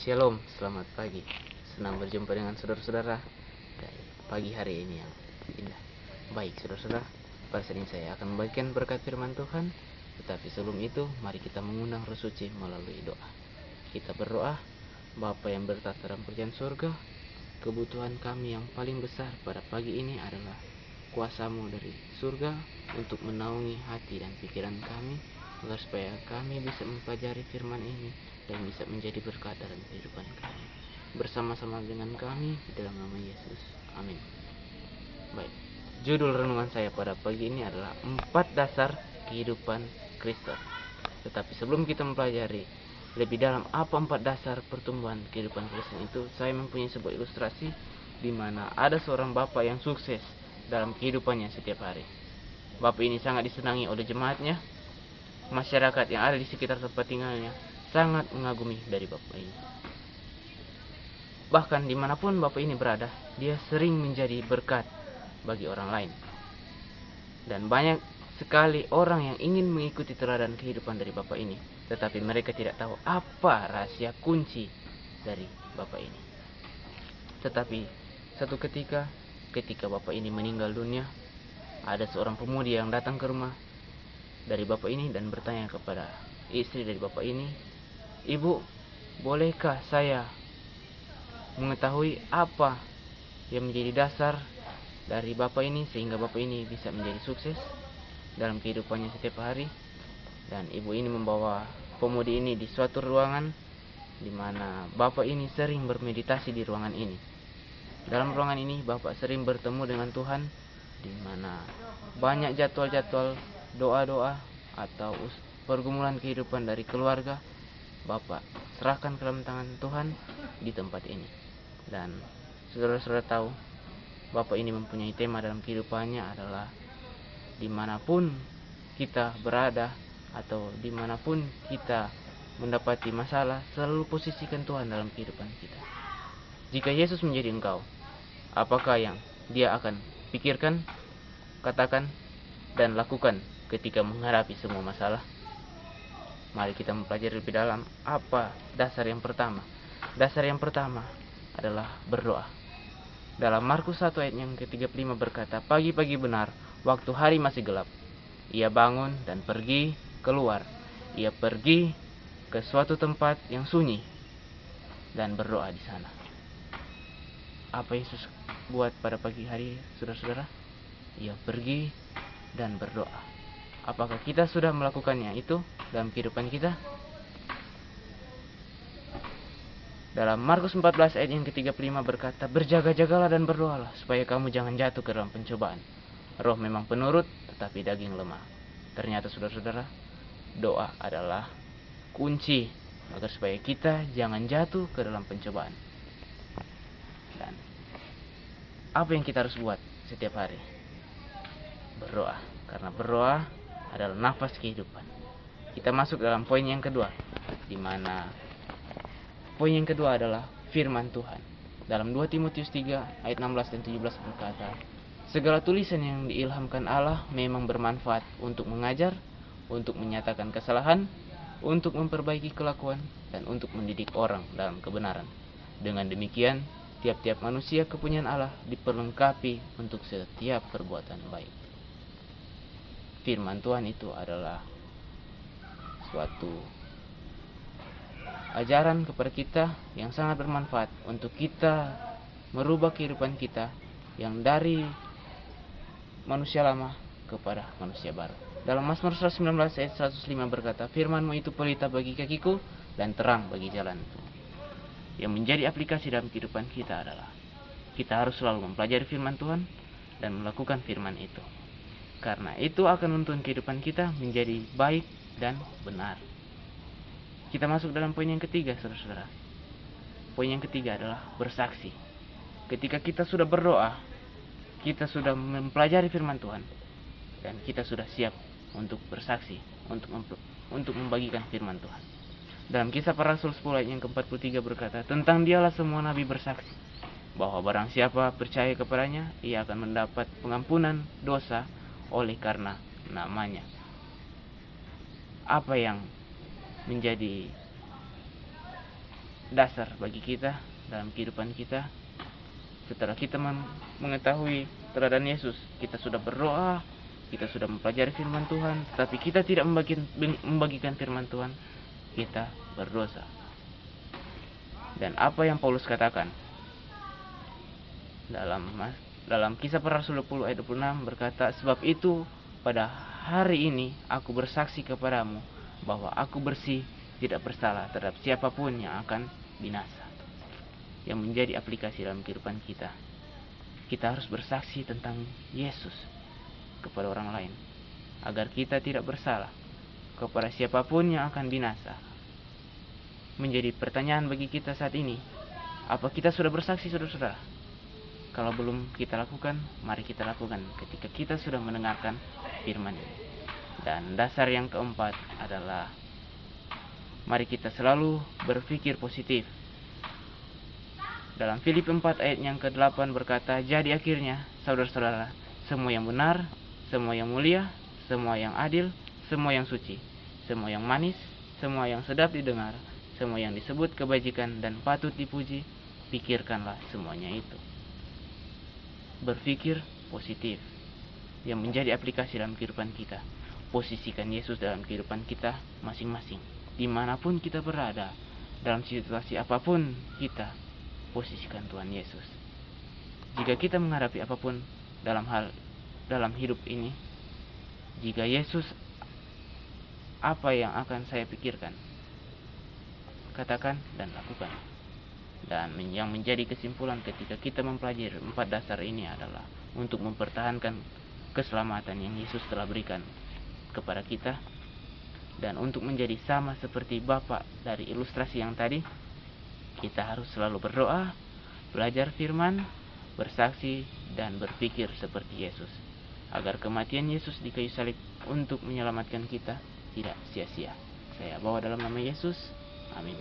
Shalom, selamat pagi. Senang berjumpa dengan saudara-saudara dari pagi hari ini yang indah. Baik saudara-saudara, pada saat ini saya akan membagikan berkat firman Tuhan. Tetapi sebelum itu, mari kita mengundang Roh Suci melalui doa. Kita berdoa. Bapa yang bertata dalam kerajaan surga, kebutuhan kami yang paling besar pada pagi ini adalah kuasa-Mu dari surga untuk menaungi hati dan pikiran kami, agar supaya kami bisa mempelajari firman ini dan bisa menjadi berkat dalam kehidupan kami. Bersama-sama dengan kami di dalam nama Yesus. Amin. Baik, judul renungan saya pada pagi ini adalah 4 dasar kehidupan Kristen. Tetapi sebelum kita mempelajari lebih dalam apa 4 dasar pertumbuhan kehidupan Kristen itu, saya mempunyai sebuah ilustrasi di mana ada seorang bapak yang sukses dalam kehidupannya setiap hari. Bapak ini sangat disenangi oleh jemaatnya. Masyarakat yang ada di sekitar tempat tinggalnya sangat mengagumi dari bapak ini. Bahkan dimanapun bapak ini berada, dia sering menjadi berkat bagi orang lain. Dan banyak sekali orang yang ingin mengikuti teladan kehidupan dari bapak ini, tetapi mereka tidak tahu apa rahasia kunci dari bapak ini. Tetapi satu ketika bapak ini meninggal dunia, ada seorang pemuda yang datang ke rumah dari bapak ini dan bertanya kepada istri dari bapak ini, "Ibu, bolehkah saya mengetahui apa yang menjadi dasar dari bapak ini sehingga bapak ini bisa menjadi sukses dalam kehidupannya setiap hari?" Dan ibu ini membawa pemudi ini di suatu ruangan di mana bapak ini sering bermeditasi di ruangan ini. Dalam ruangan ini bapak sering bertemu dengan Tuhan, di mana banyak jadwal-jadwal doa-doa atau pergumulan kehidupan dari keluarga bapak serahkan ke dalam tangan Tuhan di tempat ini. Dan saudara-saudara tahu, bapak ini mempunyai tema dalam kehidupannya adalah dimanapun kita berada atau dimanapun kita mendapati masalah, selalu posisikan Tuhan dalam kehidupan kita. Jika Yesus menjadi engkau, apakah yang dia akan pikirkan, katakan, dan lakukan ketika menghadapi semua masalah? Mari kita mempelajari lebih dalam apa dasar yang pertama. Dasar yang pertama adalah berdoa. Dalam Markus 1 ayat yang ke-35 berkata, "Pagi-pagi benar, waktu hari masih gelap, ia bangun dan pergi keluar. Ia pergi ke suatu tempat yang sunyi dan berdoa di sana." Apa Yesus buat pada pagi hari, saudara-saudara? Ia pergi dan berdoa. Apakah kita sudah melakukannya itu dalam kehidupan kita? Dalam Markus 14 ayat yang ke-35 berkata, "Berjaga-jagalah dan berdoalah supaya kamu jangan jatuh ke dalam pencobaan. Roh memang penurut, tetapi daging lemah." Ternyata saudara-saudara, doa adalah kunci agar supaya kita jangan jatuh ke dalam pencobaan. Dan apa yang kita harus buat setiap hari? Berdoa. Karena berdoa adalah nafas kehidupan. Kita masuk dalam poin yang kedua, di mana poin yang kedua adalah firman Tuhan. Dalam 2 Timotius 3 ayat 16 dan 17 berkata, "Segala tulisan yang diilhamkan Allah memang bermanfaat untuk mengajar, untuk menyatakan kesalahan, untuk memperbaiki kelakuan, dan untuk mendidik orang dalam kebenaran. Dengan demikian, tiap-tiap manusia kepunyaan Allah diperlengkapi untuk setiap perbuatan baik." Firman Tuhan itu adalah suatu ajaran kepada kita yang sangat bermanfaat untuk kita merubah kehidupan kita yang dari manusia lama kepada manusia baru. Dalam Mazmur 119 ayat 105 berkata, "Firman-Mu itu pelita bagi kakiku dan terang bagi jalanku." Yang menjadi aplikasi dalam kehidupan kita adalah kita harus selalu mempelajari firman Tuhan dan melakukan firman itu, karena itu akan menuntun kehidupan kita menjadi baik dan benar. Kita masuk dalam poin yang ketiga, saudara-saudara. Poin yang ketiga adalah bersaksi. Ketika kita sudah berdoa, kita sudah mempelajari firman Tuhan, dan kita sudah siap untuk bersaksi, untuk membagikan firman Tuhan. Dalam Kisah Para Rasul 10 ayat yang ke-43 berkata, "Tentang dialah semua nabi bersaksi, bahwa barang siapa percaya kepadanya, ia akan mendapat pengampunan dosa oleh karena namanya." Apa yang menjadi dasar bagi kita dalam kehidupan kita. Setelah kita mengetahui teladan Yesus, kita sudah berdoa, kita sudah mempelajari firman Tuhan, tetapi kita tidak membagikan firman Tuhan, kita berdosa. Dan apa yang Paulus katakan dalam Kisah Para Rasul 20 ayat 26 berkata, sebab itu pada hari ini aku bersaksi kepadamu bahwa aku bersih, tidak bersalah terhadap siapapun yang akan binasa. Yang menjadi aplikasi dalam kehidupan kita, kita harus bersaksi tentang Yesus kepada orang lain, agar kita tidak bersalah kepada siapapun yang akan binasa. Menjadi pertanyaan bagi kita saat ini, apa kita sudah bersaksi, saudara-saudara? Kalau belum kita lakukan, mari kita lakukan ketika kita sudah mendengarkan firman ini. Dan dasar yang keempat adalah, mari kita selalu berpikir positif. Dalam Filipi 4 ayat yang ke-8 berkata, jadi akhirnya, saudara-saudara, semua yang benar, semua yang mulia, semua yang adil, semua yang suci, semua yang manis, semua yang sedap didengar, semua yang disebut kebajikan dan patut dipuji, pikirkanlah semuanya itu. Berpikir positif yang menjadi aplikasi dalam kehidupan kita. Posisikan Yesus dalam kehidupan kita masing-masing, dimanapun kita berada, dalam situasi apapun kita, posisikan Tuhan Yesus. Jika kita menghadapi apapun dalam hidup ini, jika Yesus, apa yang akan saya pikirkan? Katakan dan lakukan. Dan yang menjadi kesimpulan ketika kita mempelajari 4 dasar ini adalah untuk mempertahankan keselamatan yang Yesus telah berikan kepada kita, dan untuk menjadi sama seperti Bapa dari ilustrasi yang tadi, kita harus selalu berdoa, belajar firman, bersaksi, dan berpikir seperti Yesus, agar kematian Yesus di kayu salib untuk menyelamatkan kita tidak sia-sia. Saya bawa dalam nama Yesus. Amin.